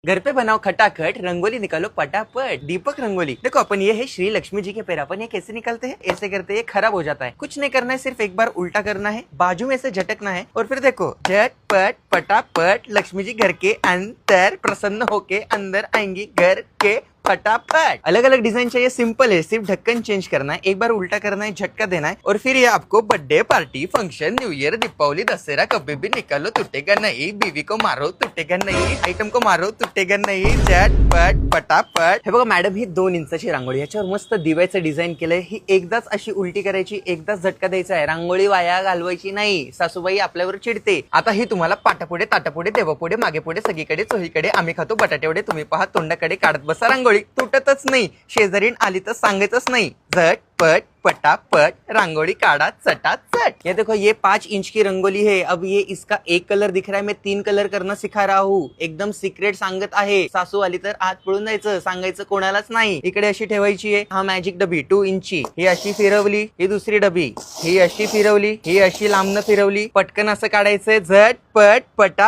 घर पे बनाओ खटाखट, रंगोली निकालो पटापट। दीपक रंगोली। देखो अपन ये है श्री लक्ष्मी जी के पैर, अपन ये कैसे निकालते हैं, ऐसे करते हैं, खराब हो जाता है। कुछ नहीं करना है, सिर्फ एक बार उल्टा करना है, बाजू में से झटकना है और फिर देखो झटपट पटापट लक्ष्मी जी घर के अंदर प्रसन्न होके अंदर आएंगी घर के फटाफट। अलग अलग डिजाइन चाहिए, सिंपल है, सिर्फ ढक्कन चेंज करना है, एक बार उल्टा करना है, झटका देना है और फिर ये आपको birthday party, function, new year, Deepawali, Dussehra कभी भी निकालो टूटेगा नहीं, बीवी को मारो टूटेगा नहीं, आइटम को मारो टूटेगा नाही, झटपट पटापट। हे बघा मॅडम, ही 2 इंचाची रांगोळी, याच्यावर मस्त दिव्याचं डिझाईन केलंय। ही एकदाच अशी उलटी करायची, एकदाच झटका द्यायचा आहे, रांगोळी वाया घालवायची नाही, सासूबाई आपल्यावर चिडते। आता ही तुम्हाला पाटापुढे ताटापुढे देवापुढे मागे पुढे सगळीकडे चोहीकडे आम्ही खातो बटाटेवडे, तुम्ही पहा तोंडाकडे काढत बसा रांगोळी, तुटतच नाही, शेजारीन आली तर सांगायचंच नाही, झटपट पटापट रांगोली काढ़ा चटाचट। ये देखो, ये 5 इंच की रंगोली है। अब ये इसका एक कलर दिख रहा है, मैं 3 कलर करना सिखा रहा हूँ, एकदम सिक्रेट सांगत आहे। सासू आली तर आत पळून जायचं, सांगायचं कोणालाच नाही। इकडे अशी ठेवायची आहे, हा मॅजिक डबी 2 इंची, ही अशी फिरवली, ही दुसरी डबी, ही अशी फिरवली, ही अशी लांबनं फिरवली, पटकन असं काढायचंय, झटपट पटापट।